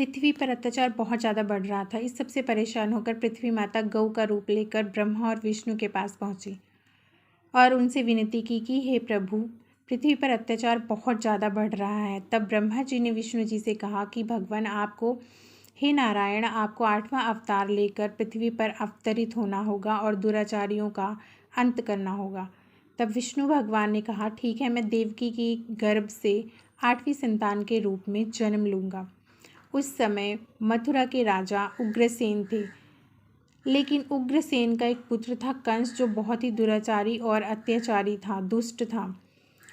पृथ्वी पर अत्याचार बहुत ज़्यादा बढ़ रहा था। इस सबसे परेशान होकर पृथ्वी माता गौ का रूप लेकर ब्रह्मा और विष्णु के पास पहुंची और उनसे विनती की कि हे प्रभु, पृथ्वी पर अत्याचार बहुत ज़्यादा बढ़ रहा है। तब ब्रह्मा जी ने विष्णु जी से कहा कि भगवान आपको, हे नारायण, आपको 8वां अवतार लेकर पृथ्वी पर अवतरित होना होगा और दुराचारियों का अंत करना होगा। तब विष्णु भगवान ने कहा, ठीक है, मैं देवकी की गर्भ से 8वीं संतान के रूप में जन्म लूँगा। उस समय मथुरा के राजा उग्रसेन थे, लेकिन उग्रसेन का एक पुत्र था कंस, जो बहुत ही दुराचारी और अत्याचारी था, दुष्ट था।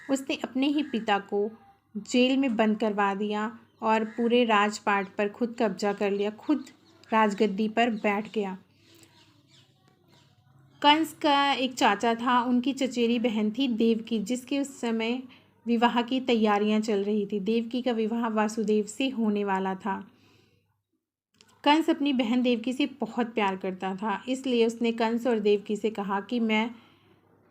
उसने अपने ही पिता को जेल में बंद करवा दिया और पूरे राजपाट पर खुद कब्जा कर लिया, खुद राजगद्दी पर बैठ गया। कंस का एक चाचा था, उनकी चचेरी बहन थी देवकी, जिसके उस समय विवाह की तैयारियां चल रही थी। देवकी का विवाह वासुदेव से होने वाला था। कंस अपनी बहन देवकी से बहुत प्यार करता था, इसलिए उसने कंस और देवकी से कहा कि मैं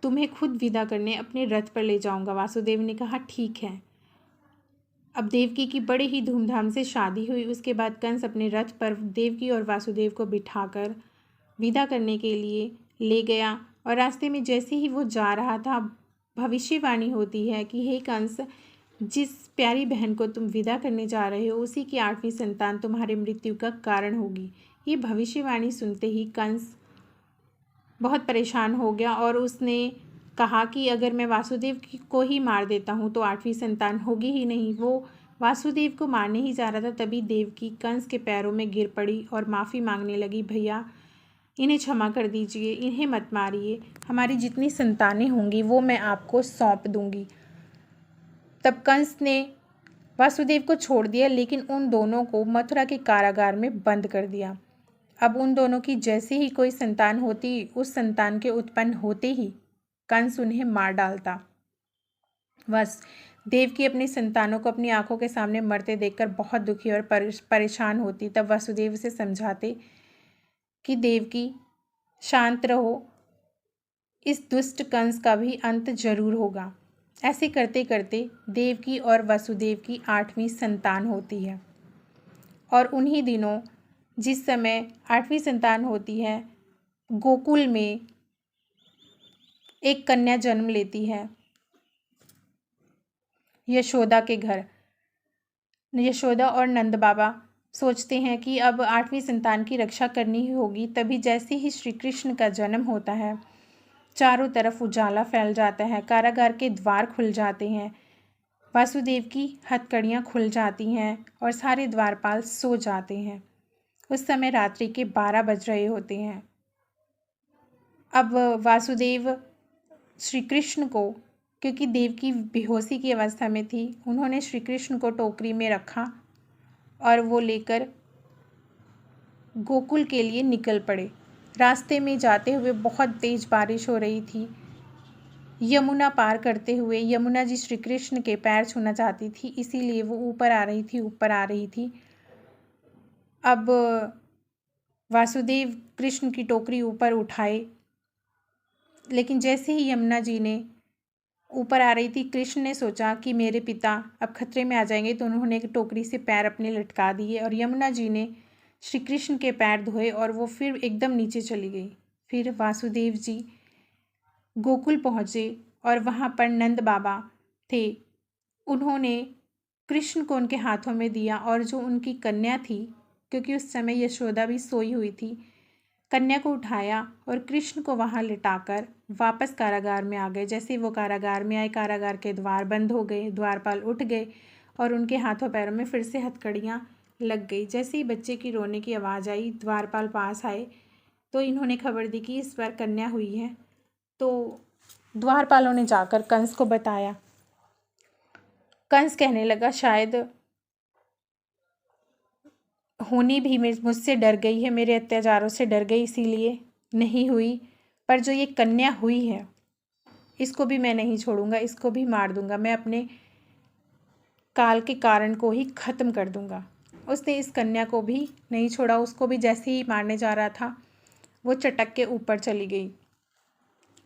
तुम्हें खुद विदा करने अपने रथ पर ले जाऊंगा। वासुदेव ने कहा, ठीक है। अब देवकी की बड़े ही धूमधाम से शादी हुई। उसके बाद कंस अपने रथ पर देवकी और वासुदेव को बिठाकर विदा करने के लिए ले गया और रास्ते में जैसे ही वो जा रहा था, भविष्यवाणी होती है कि हे कंस, जिस प्यारी बहन को तुम विदा करने जा रहे हो, उसी की 8वीं संतान तुम्हारी मृत्यु का कारण होगी। ये भविष्यवाणी सुनते ही कंस बहुत परेशान हो गया और उसने कहा कि अगर मैं वासुदेव को ही मार देता हूँ तो 8वीं संतान होगी ही नहीं। वो वासुदेव को मारने ही जा रहा था, तभी देवकी कंस के पैरों में गिर पड़ी और माफ़ी मांगने लगी, भैया इन्हें क्षमा कर दीजिए, इन्हें मत मारिए, हमारी जितनी संतानें होंगी वो मैं आपको सौंप दूंगी। तब कंस ने वासुदेव को छोड़ दिया, लेकिन उन दोनों को मथुरा के कारागार में बंद कर दिया। अब उन दोनों की जैसे ही कोई संतान होती, उस संतान के उत्पन्न होते ही कंस उन्हें मार डालता। बस देवकी अपनी संतानों को अपनी आंखों के सामने मरते देखकर बहुत दुखी और परेशान होती। तब वासुदेव उसे समझाते कि देवकी शांत रहो, इस दुष्ट कंस का भी अंत जरूर होगा। ऐसे करते करते देवकी और वासुदेव की 8वीं संतान होती है और उन्हीं दिनों जिस समय 8वीं संतान होती है, गोकुल में एक कन्या जन्म लेती है यशोदा के घर। यशोदा और नंद बाबा सोचते हैं कि अब 8वीं संतान की रक्षा करनी ही होगी। तभी जैसे ही श्री कृष्ण का जन्म होता है, चारों तरफ उजाला फैल जाता है, कारागार के द्वार खुल जाते हैं, वासुदेव की हथकड़ियाँ खुल जाती हैं और सारे द्वारपाल सो जाते हैं। उस समय रात्रि के 12 बज रहे होते हैं। अब वासुदेव श्री कृष्ण को, क्योंकि देवकी बेहोशी की अवस्था में थी, उन्होंने श्री कृष्ण को टोकरी में रखा और वो लेकर गोकुल के लिए निकल पड़े। रास्ते में जाते हुए बहुत तेज बारिश हो रही थी। यमुना पार करते हुए यमुना जी श्री कृष्ण के पैर छूना चाहती थी, इसीलिए वो ऊपर आ रही थी। अब वासुदेव कृष्ण की टोकरी ऊपर उठाए, लेकिन जैसे ही यमुना जी ने ऊपर आ रही थी, कृष्ण ने सोचा कि मेरे पिता अब खतरे में आ जाएंगे, तो उन्होंने टोकरी से पैर अपने लटका दिए और यमुना जी ने श्री कृष्ण के पैर धोए और वो फिर एकदम नीचे चली गई। फिर वासुदेव जी गोकुल पहुँचे और वहाँ पर नंद बाबा थे। उन्होंने कृष्ण को उनके हाथों में दिया और जो उनकी कन्या थी, क्योंकि उस समय यशोदा भी सोई हुई थी, कन्या को उठाया और कृष्ण को वहाँ लिटाकर वापस कारागार में आ गए। जैसे वो कारागार में आए, कारागार के द्वार बंद हो गए, द्वारपाल उठ गए और उनके हाथों पैरों में फिर से हथकड़ियाँ लग गई। जैसे ही बच्चे की रोने की आवाज़ आई, द्वारपाल पास आए तो इन्होंने खबर दी कि इस बार कन्या हुई है। तो द्वारपालों ने जाकर कंस को बताया। कंस कहने लगा, शायद होनी भी मुझसे डर गई है, मेरे अत्याचारों से डर गई, इसीलिए नहीं हुई, पर जो ये कन्या हुई है इसको भी मैं नहीं छोड़ूंगा, इसको भी मार दूंगा, मैं अपने काल के कारण को ही ख़त्म कर दूंगा। उसने इस कन्या को भी नहीं छोड़ा, उसको भी जैसे ही मारने जा रहा था वो चटक के ऊपर चली गई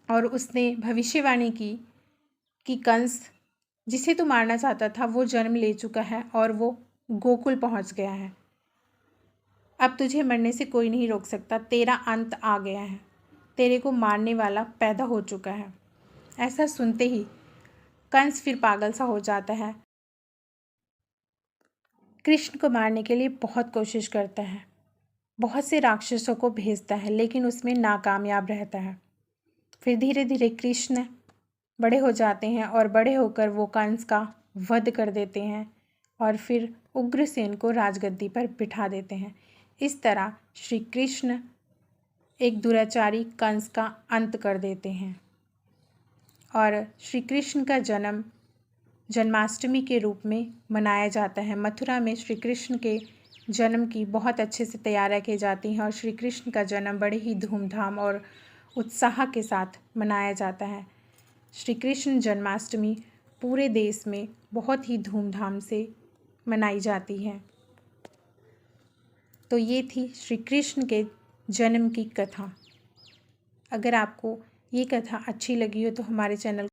और उसने भविष्यवाणी की कि कंस जिसे तू मारना चाहता था वो जन्म ले चुका है और वो गोकुल पहुंच गया है। अब तुझे मरने से कोई नहीं रोक सकता, तेरा अंत आ गया है, तेरे को मारने वाला पैदा हो चुका है। ऐसा सुनते ही कंस फिर पागल सा हो जाता है। कृष्ण को मारने के लिए बहुत कोशिश करता है, बहुत से राक्षसों को भेजता है, लेकिन उसमें नाकामयाब रहता है। फिर धीरे धीरे कृष्ण बड़े हो जाते हैं और बड़े होकर वो कंस का वध कर देते हैं और फिर उग्रसेन को राजगद्दी पर बिठा देते हैं। इस तरह श्री कृष्ण एक दुराचारी कंस का अंत कर देते हैं और श्री कृष्ण का जन्म जन्माष्टमी के रूप में मनाया जाता है। मथुरा में श्री कृष्ण के जन्म की बहुत अच्छे से तैयारियां की जाती हैं और श्री कृष्ण का जन्म बड़े ही धूमधाम और उत्साह के साथ मनाया जाता है। श्री कृष्ण जन्माष्टमी पूरे देश में बहुत ही धूमधाम से मनाई जाती है। तो ये थी श्री कृष्ण के जन्म की कथा। अगर आपको ये कथा अच्छी लगी हो तो हमारे चैनल